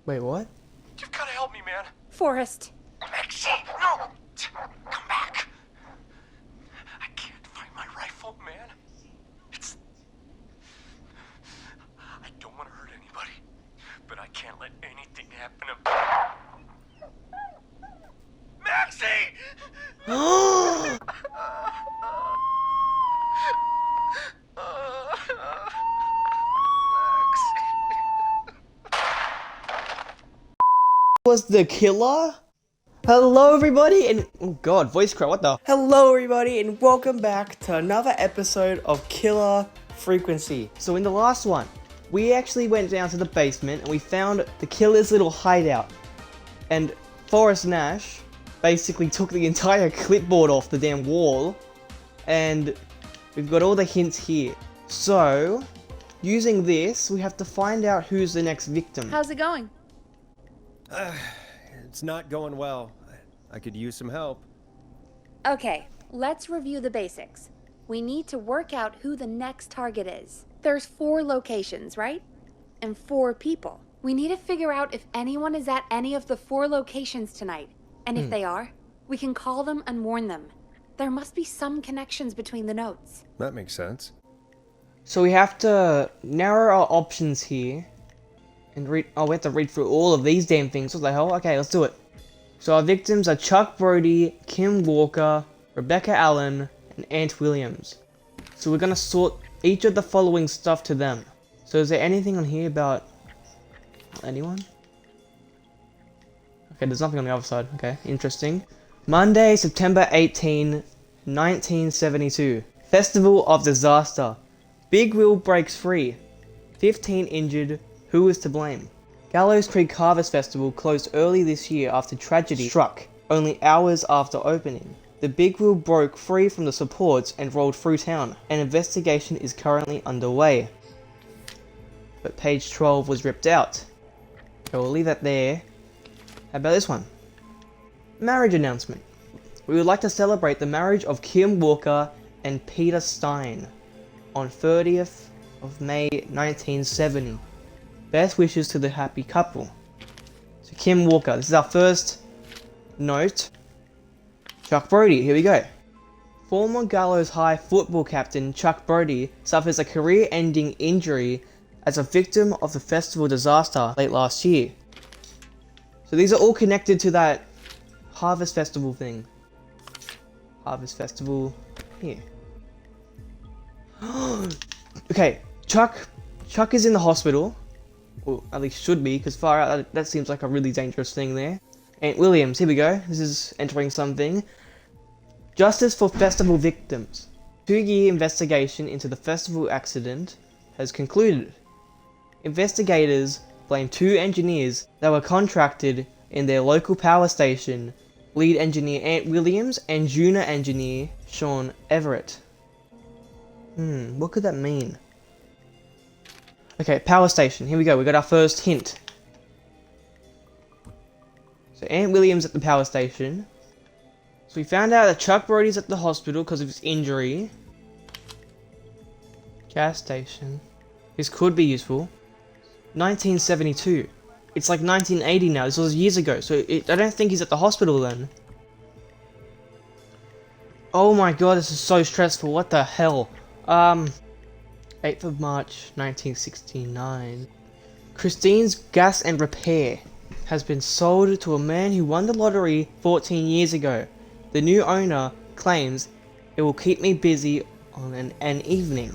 Wait, what? You've got to help me, man. Forrest. Maxie, no! Come back. I can't find my rifle, man. I don't want to hurt anybody, but I can't let anything happen to... Maxie! Was the killer? Hello everybody and oh god, voice crack, what the? Hello everybody and welcome back to another episode of Killer Frequency. So in the last one, we actually went down to the basement and we found the killer's little hideout. And Forrest Nash basically took the entire clipboard off the damn wall. And we've got all the hints here. So, using this, we have to find out who's the next victim. How's it going? It's not going well. I could use some help. Okay, let's review the basics. We need to work out who the next target is. There's 4 locations, right? And 4 people. We need to figure out if anyone is at any of the 4 locations tonight. And if they are, we can call them and warn them. There must be some connections between the notes. That makes sense. So we have to narrow our options here. And read. Oh, we have to read through all of these damn things. What the hell? Okay, let's do it. So our victims are Chuck Brody, Kim Walker, Rebecca Allen, and Ant Williams. So we're gonna sort each of the following stuff to them. So is there anything on here about anyone? Okay, there's nothing on the other side. Okay, interesting. Monday, September 18, 1972. Festival of Disaster. Big Wheel breaks free. 15 injured. Who is to blame? Gallows Creek Harvest Festival closed early this year after tragedy struck, only hours after opening. The Big Wheel broke free from the supports and rolled through town. An investigation is currently underway. But page 12 was ripped out. Okay, we'll leave that there. How about this one? Marriage announcement. We would like to celebrate the marriage of Kim Walker and Peter Stein on 30th of May 1970. Best wishes to the happy couple. So Kim Walker, this is our first note. Chuck Brody, here we go. Former Gallows High football captain Chuck Brody suffers a career-ending injury as a victim of the festival disaster late last year. So these are all connected to that Harvest Festival thing. Harvest Festival here. Okay, Chuck is in the hospital. Or at least should be, because far out, that seems like a really dangerous thing there. Ant Williams, here we go. This is entering something. Justice for festival victims. 2-year investigation into the festival accident has concluded. Investigators blame 2 engineers that were contracted in their local power station, lead engineer Ant Williams and junior engineer Sean Everett. What could that mean? Okay, power station. Here we go. We got our first hint. So Ant Williams at the power station. So we found out that Chuck Brody's at the hospital because of his injury. Gas station. This could be useful. 1972. It's like 1980 now. This was years ago. So I don't think he's at the hospital then. Oh my god, this is so stressful. What the hell? 8th of March 1969. Christine's Gas and Repair has been sold to a man who won the lottery 14 years ago. The new owner claims it will keep me busy on an evening.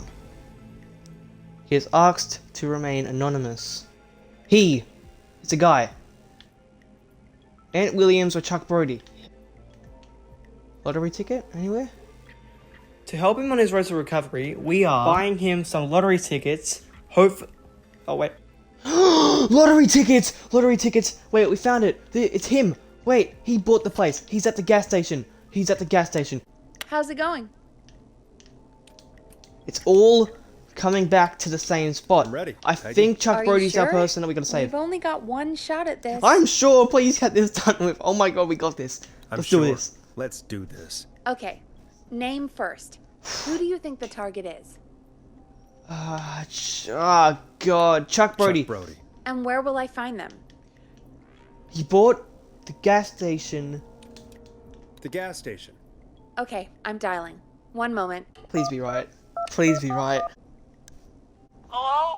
He is asked to remain anonymous. It's a guy. Ant Williams or Chuck Brody. Lottery ticket anywhere? To help him on his road to recovery, we are buying him some lottery tickets. Oh wait. Lottery tickets! Lottery tickets! Wait, we found it. It's him. Wait, he bought the place. He's at the gas station. He's at the gas station. How's it going? It's all coming back to the same spot. I'm ready. I think Chuck Are you Brody's our sure? person that we gotta save. We've only got one shot at this. I'm sure. Please get this done with. Oh my god, we got this. Let's do this. Let's do this. Okay, name first. Who do you think the target is? Oh god, Chuck Brody. Chuck Brody. And where will I find them? He bought the gas station. The gas station. Okay, I'm dialing. One moment. Please be right. Please be right. Hello?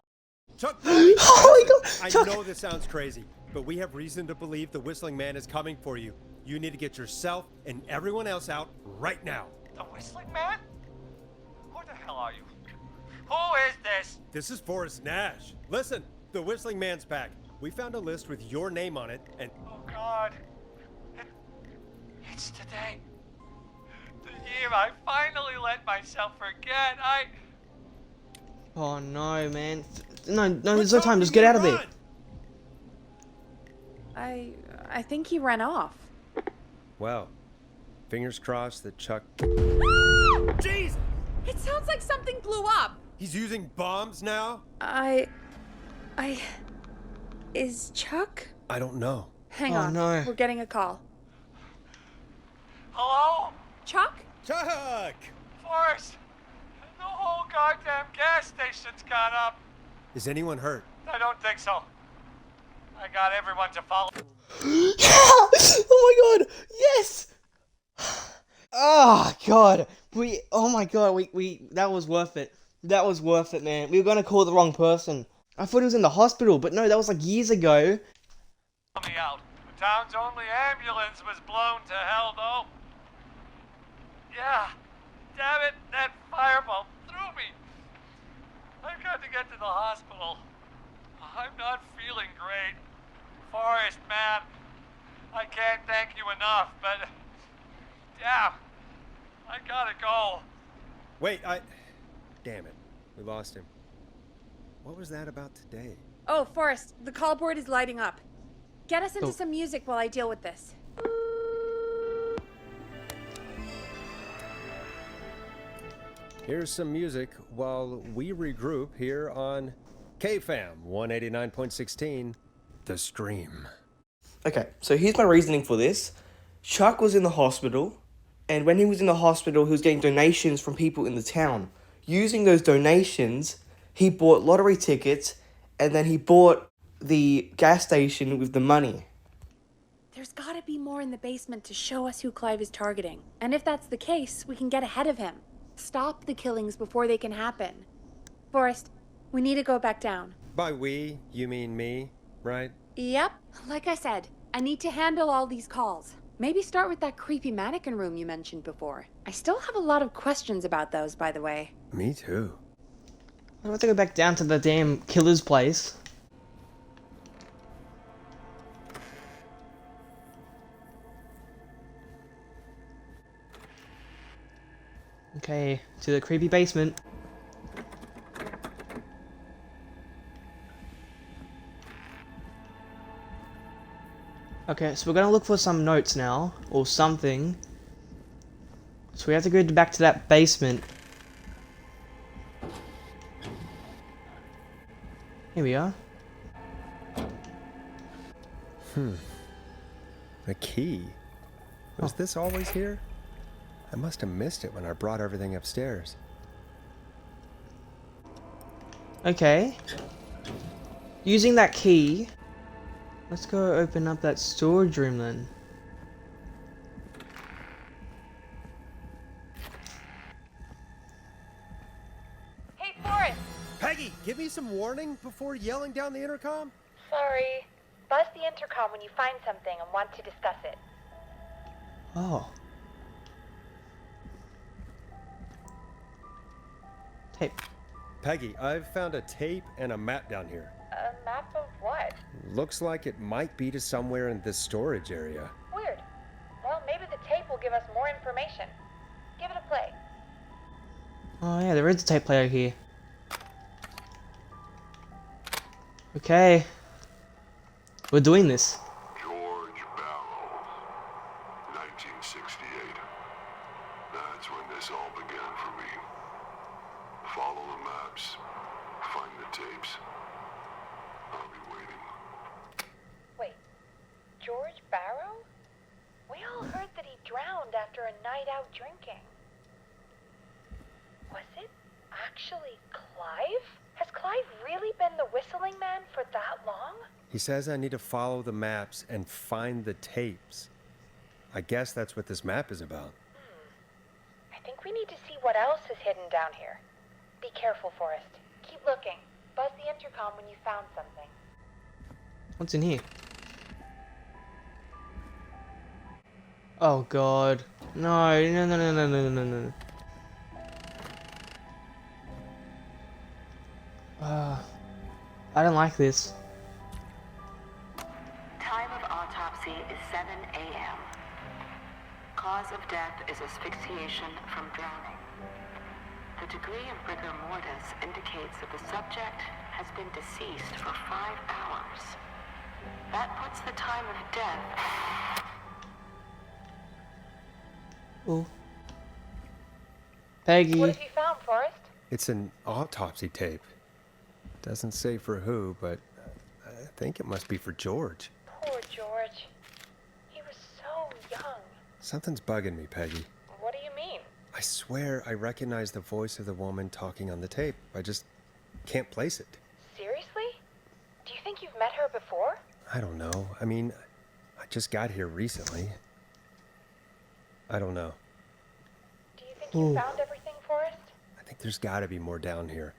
Chuck! Oh my listen, god! I Chuck! know this sounds crazy, but we have reason to believe the Whistling Man is coming for you. You need to get yourself and everyone else out right now. The Whistling Man? Who the hell are you? Who is this? This is Forrest Nash. Listen, the Whistling Man's back. We found a list with your name on it, and Oh God. It's today. The year I finally let myself forget. Oh no, man. No, Quit there's no time. talking Just get out of and there. run! I think he ran off. Well, fingers crossed that Chuck. Jesus! It sounds like something blew up. He's using bombs now? Is Chuck? I don't know. Hang Oh, on. no. We're getting a call. Hello? Chuck? Chuck! Forrest. The whole goddamn gas station's gone up. Is anyone hurt? I don't think so. I got everyone to follow. Oh my god! Yes! Oh god! Oh my god, that was worth it. That was worth it, man. We were gonna call the wrong person. I thought he was in the hospital, but no, that was like years ago. Me out. The town's only ambulance was blown to hell, though. Yeah. Damn it, that fireball threw me. I've got to get to the hospital. I'm not feeling great. Forrest, man, I can't thank you enough, but damn, I gotta go. Wait, Damn it. We lost him. What was that about today? Oh, Forrest, the call board is lighting up. Get us into Oh. some music while I deal with this. Here's some music while we regroup here on KFAM 189.16, The Stream. Okay, so here's my reasoning for this. Chuck was in the hospital, and when he was in the hospital, he was getting donations from people in the town. Using those donations, he bought lottery tickets, and then he bought the gas station with the money. There's gotta be more in the basement to show us who Clive is targeting. And if that's the case, we can get ahead of him. Stop the killings before they can happen. Forrest, we need to go back down. By we, you mean me, right? Yep. Like I said, I need to handle all these calls. Maybe start with that creepy mannequin room you mentioned before. I still have a lot of questions about those, by the way. Me too. I want to go back down to the damn killer's place. Okay, to the creepy basement. Okay, so we're gonna look for some notes now, or something. So we have to go back to that basement. Here we are. A key. Was this always here? I must have missed it when I brought everything upstairs. Okay. Using that key, let's go open up that storage room then. Hey, Forrest! Peggy, give me some warning before yelling down the intercom? Sorry. Buzz the intercom when you find something and want to discuss it. Oh. Tape. Peggy, I've found a tape and a map down here. A map of what? Looks like it might be to somewhere in this storage area. Weird. Well, maybe the tape will give us more information. Give it a play. Oh yeah, there is a tape player here. Okay. We're doing this. George Barrow, 1968. That's when this all began for me. Follow the maps, find the tapes. I'll be waiting. Wait, George Barrow? We all heard that he drowned after a night out drinking. Was it actually Clive? Has Clive really been the Whistling Man for that long? He says I need to follow the maps and find the tapes. I guess that's what this map is about. I think we need to see what else is hidden down here. Be careful, Forrest. Keep looking. Buzz the intercom when you found something. What's in here? Oh god. No, no, no, no, no, no, no, no. I don't like this. Time of autopsy is 7 a.m. Cause of death is asphyxiation from drowning. The degree of rigor mortis indicates that the subject has been deceased for 5 hours. That puts the time of death. Ooh. Peggy. What have you found, Forrest? It's an autopsy tape. Doesn't say for who, but I think it must be for George. Poor George. He was so young. Something's bugging me, Peggy. What do you mean? I swear I recognize the voice of the woman talking on the tape. I just can't place it. Seriously? Do you think you've met her before? I don't know. I mean, I just got here recently. I don't know. Do you think you found everything, Forrest? I think there's got to be more down here.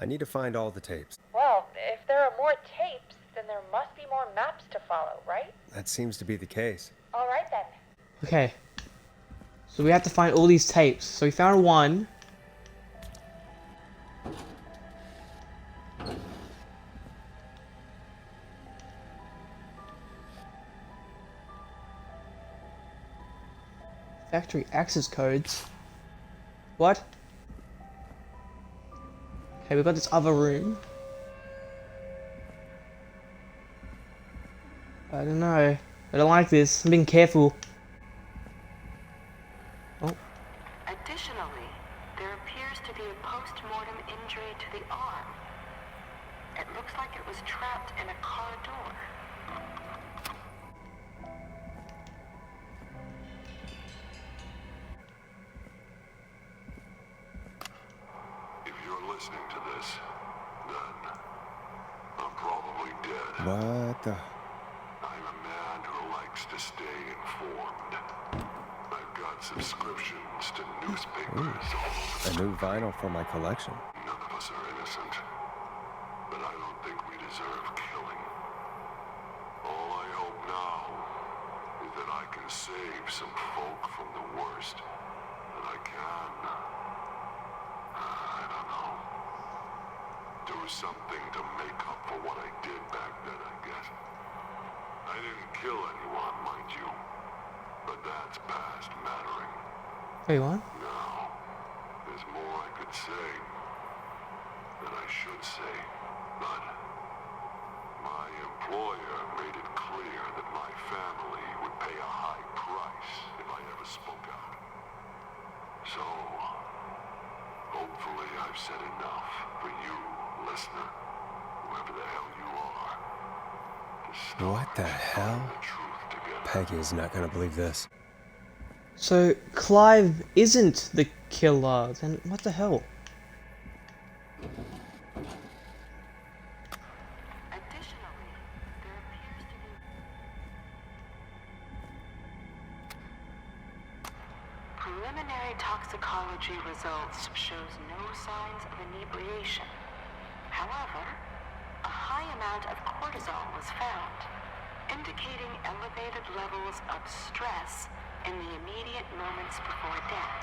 I need to find all the tapes. Well, if there are more tapes, then there must be more maps to follow, right? That seems to be the case. All right then. Okay. So we have to find all these tapes. So we found one. Factory access codes. What? Okay, we've got this other room. I don't know. I don't like this. I'm being careful. Oh. Additionally, there appears to be a post-mortem injury to the arm. It looks like it was trapped in a car door. If you're listening to this, then I'm probably dead. What the? I'm a man who likes to stay informed. I've got subscriptions to newspapers all A new vinyl for my collection. None of us are innocent, but I don't think we deserve killing. All I hope now is that I can save some folk from the worst. That I can, I don't know, do something to make up for what I did back then, I guess. I didn't kill anyone, mind you, but that's past mattering. Wait, what? Now, there's more I could say than I should say, but my employer made it clear that my family would pay a high price if I ever spoke out. So, hopefully I've said enough for you, listener, whoever the hell you are. to What the start hell? finding the truth together. Peggy is not gonna believe this. So Clive isn't the killer. Then what the hell? Additionally, there appears to be preliminary toxicology results shows no signs of inebriation. However, a high amount of cortisol was found, indicating elevated levels of stress in the immediate moments before death.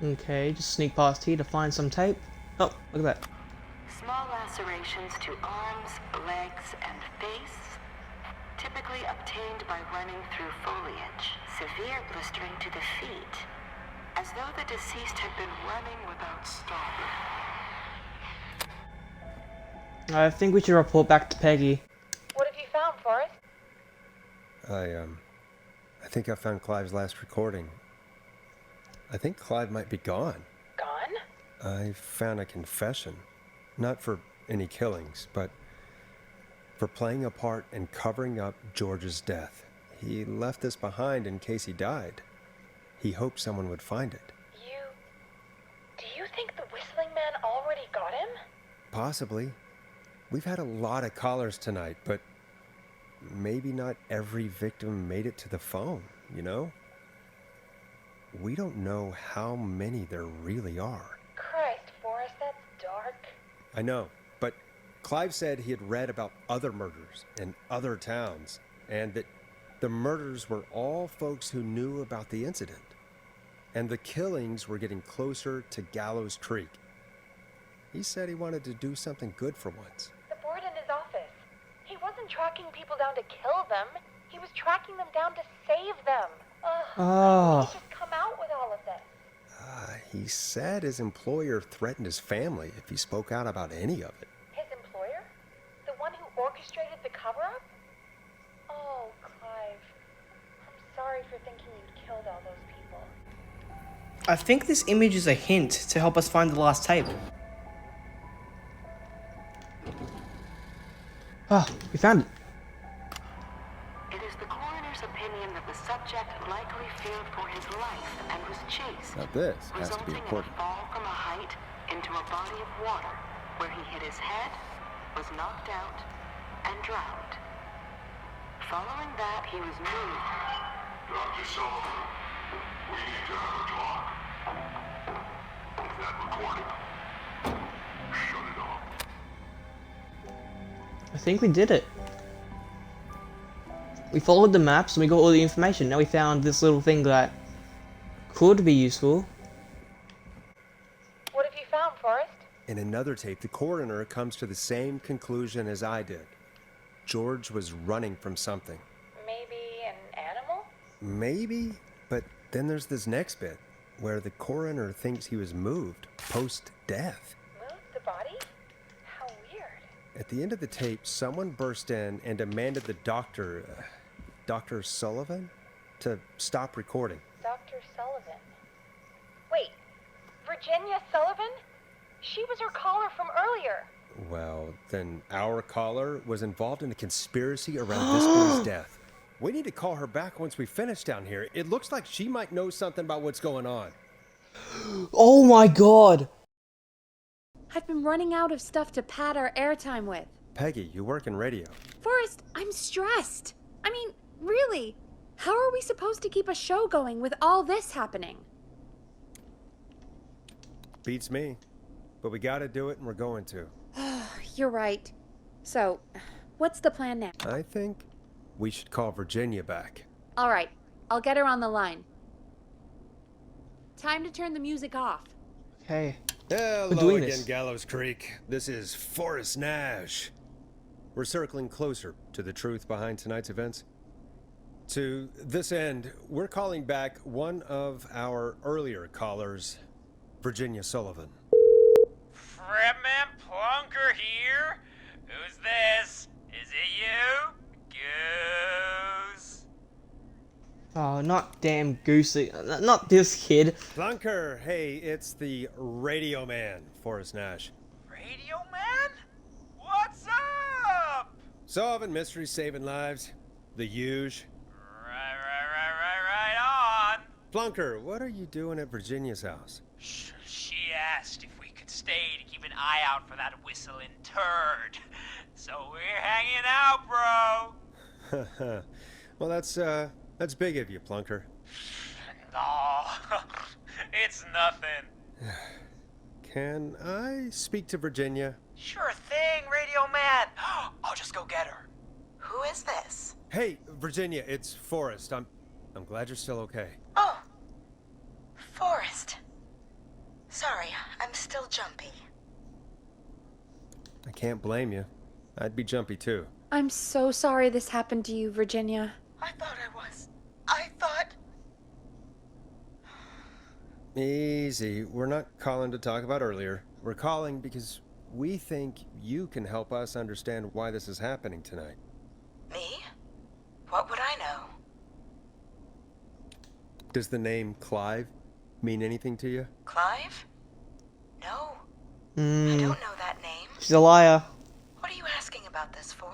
Okay, just sneak past here to find some tape. Oh, look at that. Small lacerations to arms, legs, and face, typically obtained by running through foliage. Severe blistering to the feet, as though the deceased had been running without stopping. I think we should report back to Peggy. What have you found, Forrest? I think I found Clive's last recording. I think Clive might be gone. Gone? I found a confession. Not for any killings, but for playing a part in covering up George's death. He left this behind in case he died. He hoped someone would find it. Do you think the Whistling Man already got him? Possibly. We've had a lot of callers tonight, but maybe not every victim made it to the phone, you know? We don't know how many there really are. Christ, Forrest, that's dark. I know, but Clive said he had read about other murders in other towns, and that the murders were all folks who knew about the incident. And the killings were getting closer to Gallows Creek. He said he wanted to do something good for once. The board in his office. He wasn't tracking people down to kill them. He was tracking them down to save them. Why did he just come out with all of this? He said his employer threatened his family if he spoke out about any of it. His employer? The one who orchestrated the cover-up? Oh, Clive. I'm sorry for thinking you'd killed all those people. I think this image is a hint to help us find the last tape. Ah, we found it. It is the coroner's opinion that the subject likely feared for his life and was chased, Now this has to be resulting in a important. fall from a height into a body of water, where he hit his head, was knocked out, and drowned. Following that, he was moved. Dr. Sullivan, we need to have a talk. Is that recording? Shut it off. I think we did it. We followed the maps and we got all the information. Now we found this little thing that could be useful. What have you found, Forrest? In another tape, the coroner comes to the same conclusion as I did. George was running from something. Maybe an animal? Maybe, but then there's this next bit where the coroner thinks he was moved post-death. Moved the body? How weird. At the end of the tape, someone burst in and demanded the doctor, Dr. Sullivan, to stop recording. Dr. Sullivan. Wait, Virginia Sullivan? She was her caller from earlier. Well, then our caller was involved in a conspiracy around this boy's death. We need to call her back once we finish down here. It looks like she might know something about what's going on. Oh my god! I've been running out of stuff to pad our airtime with. Peggy, you work in radio. Forrest, I'm stressed. I mean, really, how are we supposed to keep a show going with all this happening? Beats me. But we gotta do it and we're going to. You're right. So, what's the plan now? I think we should call Virginia back. All right, I'll get her on the line. Time to turn the music off. Okay. Hello doing again, this. Gallows Creek. This is Forrest Nash. We're circling closer to the truth behind tonight's events. To this end, we're calling back one of our earlier callers, Virginia Sullivan. Fretman Plunker here? Who's this? Is it you? Goose? Oh, not damn Goosey. Not this kid. Plunker, hey, it's the radio man, Forrest Nash. Radio Man? What's up? Solving mysteries, saving lives. The huge. Right on. Plunker, what are you doing at Virginia's house? She asked if we could stay to keep an eye out for that whistling turd. So we're hanging out, bro. Well, that's big of you, Plunker. No, it's nothing. Can I speak to Virginia? Sure thing, Radio Man. I'll just go get her. Who is this? Hey, Virginia, it's Forrest. I'm glad you're still okay. Oh, Forrest. Sorry, I'm still jumpy. I can't blame you. I'd be jumpy too. I'm so sorry this happened to you, Virginia. I thought I was. I thought... Easy. We're not calling to talk about earlier. We're calling because we think you can help us understand why this is happening tonight. Me? What would I know? Does the name Clive mean anything to you? Clive? No, I Hmm. don't know that name. She's a liar. What are you asking about this for?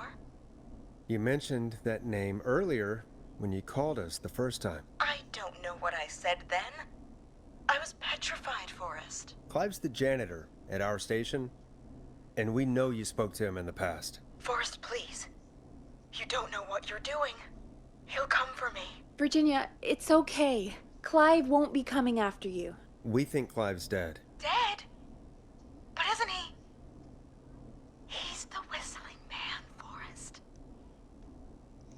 You mentioned that name earlier when you called us the first time. I don't know what I said then. I was petrified, Forrest. Clive's the janitor at our station. And we know you spoke to him in the past. Forrest, please. You don't know what you're doing. He'll come for me. Virginia, it's okay. Clive won't be coming after you. We think Clive's dead. Dead? But isn't he? He's the whistling man, Forrest.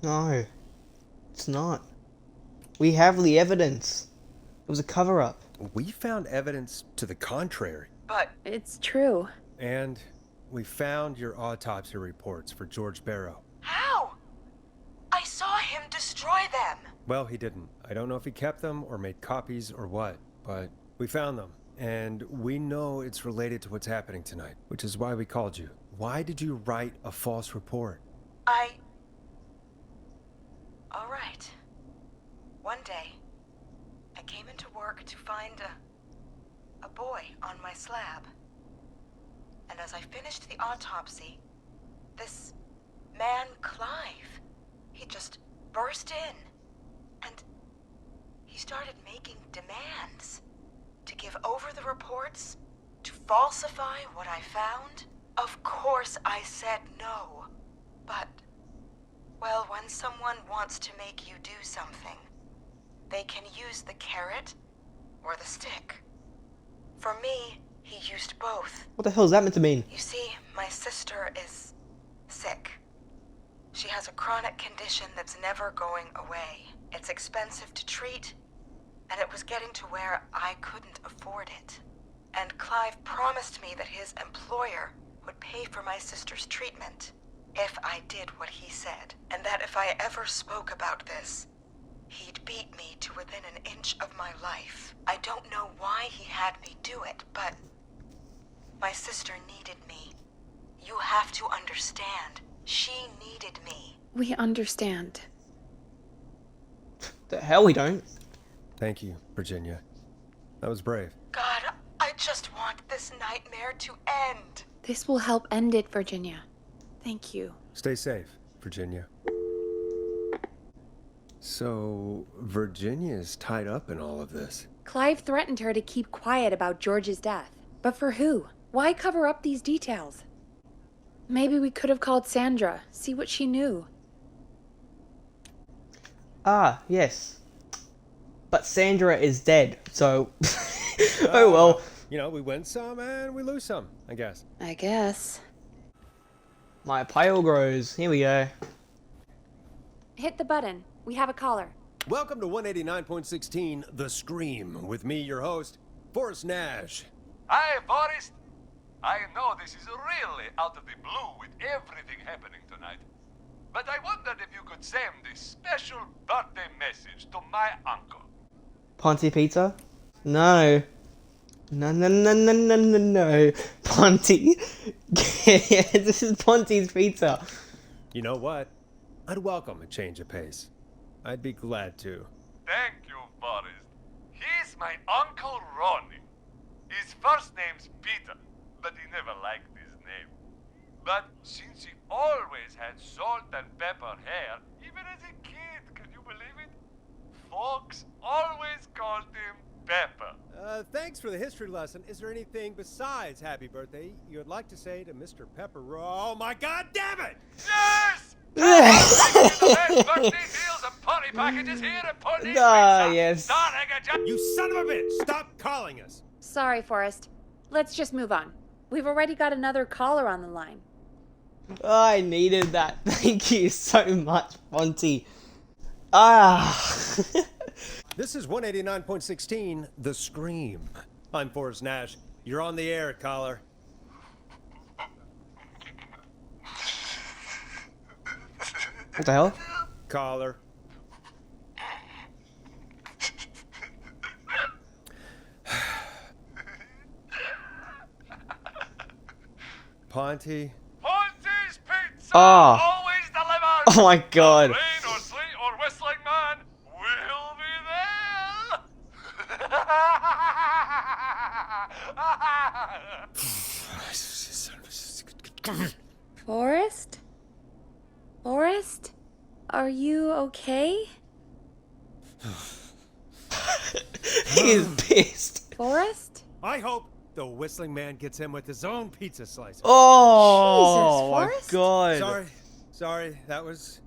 No, it's not. We have the evidence. It was a cover-up. We found evidence to the contrary. But It's true. And we found your autopsy reports for George Barrow. how? I saw him destroy them. Well, he didn't. I don't know if he kept them or made copies or what, but we found them. And we know it's related to what's happening tonight, which is why we called you. Why did you write a false report? All right. One day, I came into work to find a boy on my slab. And as I finished the autopsy, this man, Clive, he just burst in. And he started making demands to give over the reports, to falsify what I found. Of course I said no. But, well, when someone wants to make you do something, they can use the carrot or the stick. For me, he used both. What the hell is that meant to mean? You see, my sister is sick. She has a chronic condition that's never going away. It's expensive to treat, and it was getting to where I couldn't afford it. And Clive promised me that his employer would pay for my sister's treatment if I did what he said, and that if I ever spoke about this, he'd beat me to within an inch of my life. I don't know why he had me do it, but my sister needed me. You have to understand. She needed me. We understand. The hell we don't. Thank you, Virginia. That was brave. God, I just want this nightmare to end. This will help end it, Virginia. Thank you. Stay safe, Virginia. So, Virginia's tied up in all of this. Clive threatened her to keep quiet about George's death. But for who? Why cover up these details? Maybe we could have called Sandra, see what she knew. Ah, yes. But Sandra is dead, so... oh well. You know, we win some and we lose some, I guess. I guess. My pile grows. Here we go. Hit the button. We have a caller. Welcome to 189.16 The Scream, with me, your host, Forrest Nash. Hi, Forrest. I know this is really out of the blue with everything happening tonight. But I wondered if you could send this special birthday message to my uncle. Ponty Pizza? No. No, no, no, no, no, no, no. Ponty. This is Ponty's Pizza. You know what? I'd welcome a change of pace. I'd be glad to. Thank you, Forrest. He's my Uncle Ronnie. His first name's Peter, but he never liked his name. But since he always had salt and pepper hair, even as a kid, can you believe it? Folks always called him Pepper. Thanks for the history lesson. Is there anything besides happy birthday you would like to say to Mr. Pepper? Oh my god damn it! Yes! The best birthday deals and party packages here at Putney's Ah, Pizza. yes. Starting at You son of a bitch! Stop calling us! Sorry, Forrest. Let's just move on. We've already got another caller on the line. I needed that. Thank you so much, Ponty. Ah. This is 189.16 The Scream. I'm Forrest Nash. You're on the air, caller. What the hell? Caller. Ponty. Ponty's Pizza! Ah. Always delivers! Oh my god. Rain or sleet or whistling man, we'll be there! Forrest? Forrest? Are you okay? He is pissed. Forrest? I hope the Whistling Man gets in with his own pizza slicer. Oh my Forrest? god. Sorry, that was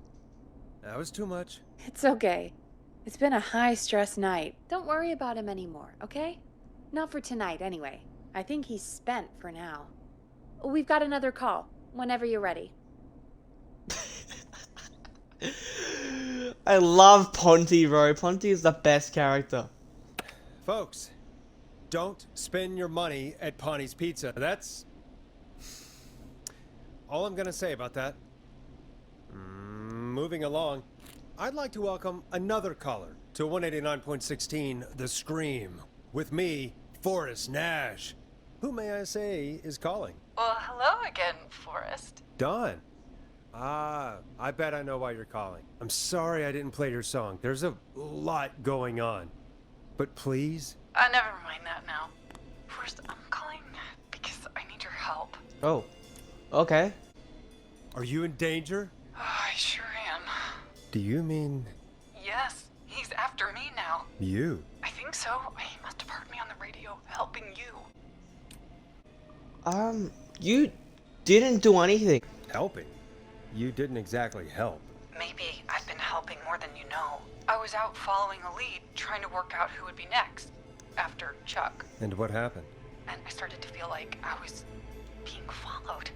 too much. It's okay. It's been a high-stress night. Don't worry about him anymore, okay? Not for tonight, anyway. I think he's spent for now. We've got another call, whenever you're ready. I love Ponty, bro. Ponty is the best character. Folks, don't spend your money at Pawnee Pizza. That's all I'm gonna say about that. Moving along, I'd like to welcome another caller to 189.16 The Scream. With me, Forrest Nash. Who may I say is calling? Well, hello again, Forrest. Don. I bet I know why you're calling. I'm sorry I didn't play your song. There's a lot going on. But please? Never mind that now. Forrest, I'm calling because I need your help. Oh. Okay. Are you in danger? I sure am. Do you mean Yes, he's after me now. you? I think so. He must have heard me on the radio helping you. You didn't do anything. Helping? You didn't exactly help. Maybe I've been helping more than you know. I was out following a lead, trying to work out who would be next, after Chuck. And what happened? And I started to feel like I was being followed.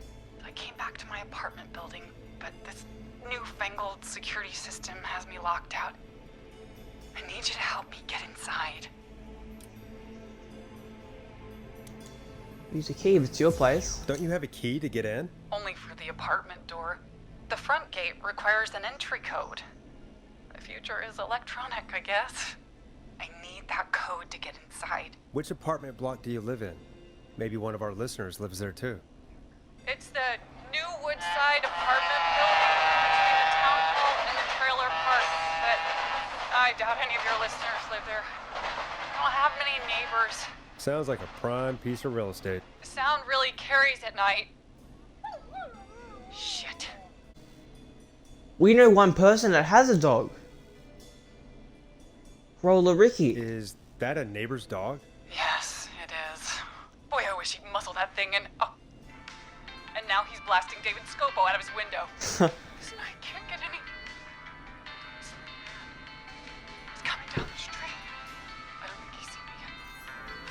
I came back to my apartment building, but this newfangled security system has me locked out. I need you to help me get inside. Use a key if it's your place. Don't you have a key to get in? Only for the apartment door. The front gate requires an entry code. The future is electronic, I guess. I need that code to get inside. Which apartment block do you live in? Maybe one of our listeners lives there too. It's the new Woodside apartment building between the town hall and the trailer park. But I doubt any of your listeners live there. I don't have many neighbors. Sounds like a prime piece of real estate. The sound really carries at night. Shit. We know one person that has a dog. Roller Ricky. Is that a neighbor's dog? Yes, it is. Boy, I wish he'd muscle that thing in. Oh. And now he's blasting David Scopo out of his window. I can't get any. He's coming down the street. I don't think he's seen me yet.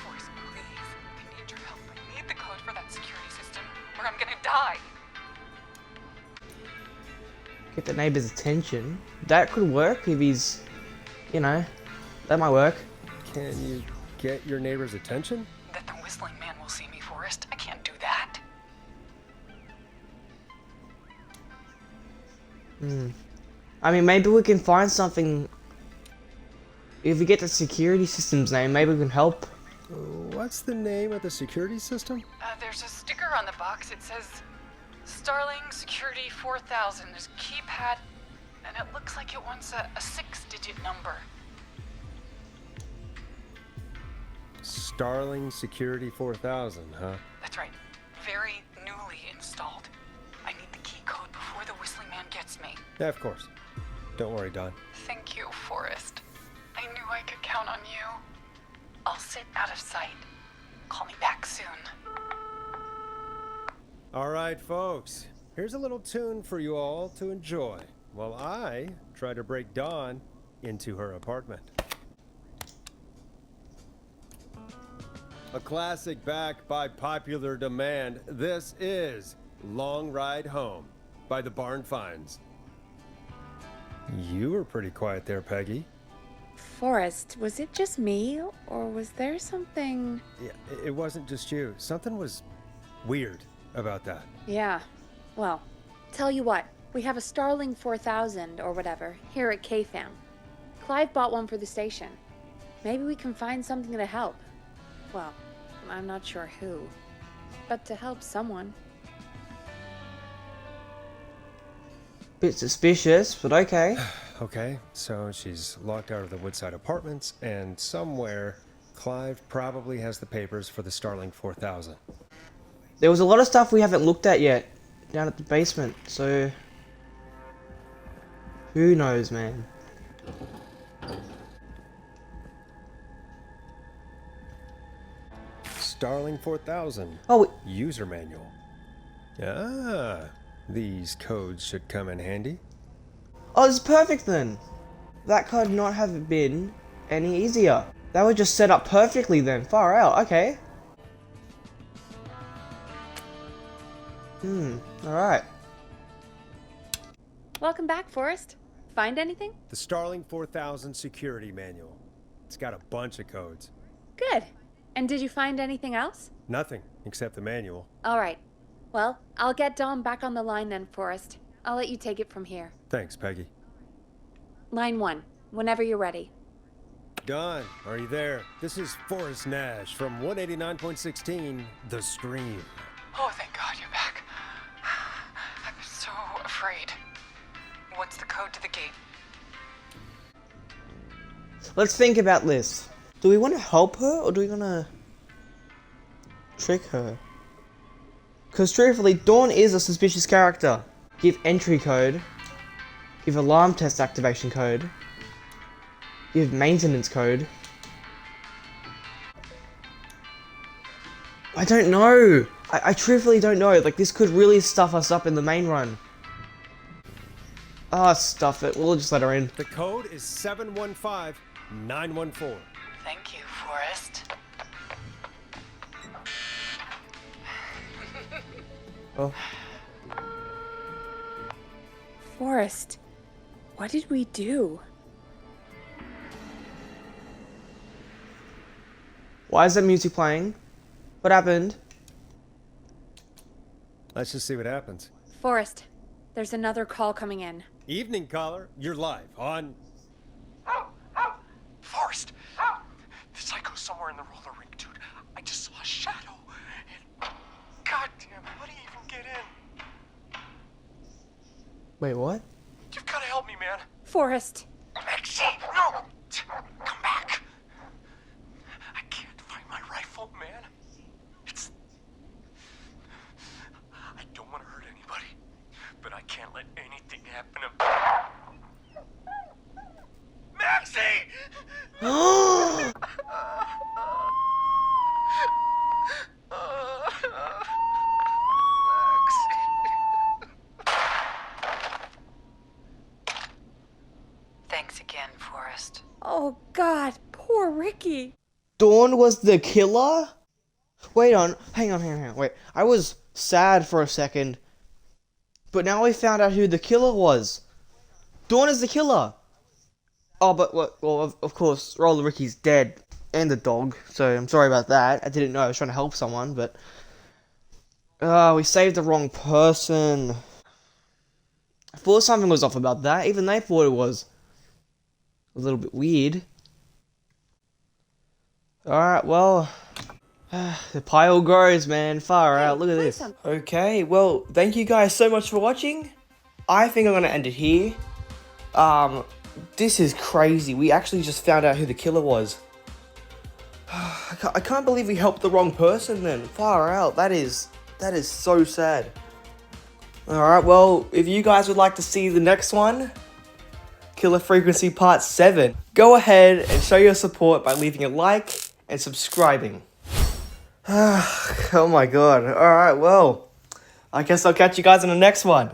Forrest, please. I need your help. I need the code for that security system, or I'm gonna die. Get the neighbor's attention. That could work if he's, you know, that might work. Can you get your neighbor's attention? That the Whistling Man will see me, Forrest. I can't do that. I mean, maybe we can find something. If we get the security system's name, maybe we can help. What's the name of the security system? There's a sticker on the box. It says Starling Security 4000. There's a keypad, and it looks like it wants a 6-digit number. Starling Security 4000, huh? That's right. Very newly installed. I need the key code before the Whistling Man gets me. Yeah, of course. Don't worry, Don. Thank you, Forrest. I knew I could count on you. I'll sit out of sight. Call me back soon. All right, folks. Here's a little tune for you all to enjoy while I try to break Dawn into her apartment. A classic back by popular demand. This is Long Ride Home by the Barn Finds. You were pretty quiet there, Peggy. Forrest, was it just me, or was there something... Yeah, it wasn't just you. Something was weird about that. Yeah, well, tell you what, we have a Starling 4000 or whatever here at KFAM. Clive bought one for the station. Maybe we can find something to help. Well, I'm not sure who, but to help someone. Bit suspicious, but okay. Okay, so she's locked out of the Woodside Apartments, and somewhere Clive probably has the papers for the Starling 4000. There was a lot of stuff we haven't looked at yet down at the basement, so who knows, man. Starling 4000. Oh, User manual. Ah, these codes should come in handy. oh, it's perfect then. That could not have been any easier. They were just set up perfectly then. Far out. Okay. Alright. Welcome back, Forrest. Find anything? The Starling 4000 security manual. It's got a bunch of codes. Good. And did you find anything else? Nothing except the manual. All right. Well, I'll get Dom back on the line then, Forrest. I'll let you take it from here. Thanks, Peggy. Line 1, whenever you're ready. Don, are you there? This is Forrest Nash from 189.16, The Scream. Oh, thank God you're back. I'm so afraid. What's the code to the gate? Let's think about this. Do we want to help her or do we want to trick her? Because truthfully, Dawn is a suspicious character. Give entry code. Give alarm test activation code. Give maintenance code. I don't know. I truthfully don't know. Like, this could really stuff us up in the main run. Ah, stuff it. We'll just let her in. The code is 715914. Thank you, Forrest. Oh. Forrest, what did we do? Why is that music playing? What happened? Let's just see what happens. Forrest, there's another call coming in. Evening caller, you're live on... Forrest! The psycho's somewhere in the roller rink, dude. I just saw a shadow. And... goddamn, how do you even get in? Wait, what? You've gotta help me, man. Forrest, Maxie, no! Come back. I can't find my rifle, man. I don't want to hurt anybody, but I can't let anything happen to... Maxie! Thanks again, Forrest. oh God, poor Ricky. Dawn was the killer? Wait on, hang on, wait. I was sad for a second, but now we found out who the killer was. Dawn is the killer. Oh, but what? Well, of course, Roller Ricky's dead, and the dog. So I'm sorry about that. I didn't know I was trying to help someone, but we saved the wrong person. I thought something was off about that. Even they thought it was a little bit weird. Alright, well, the pile grows, man. Far out. Look at play this. some- Okay, well, thank you guys so much for watching. I think I'm going to end it here. This is crazy. We actually just found out who the killer was. I can't believe we helped the wrong person then. Far out. That is so sad. Alright, well, if you guys would like to see the next one, Killer Frequency Part 7, go ahead and show your support by leaving a like and subscribing. Oh my god. Alright, well, I guess I'll catch you guys in the next one.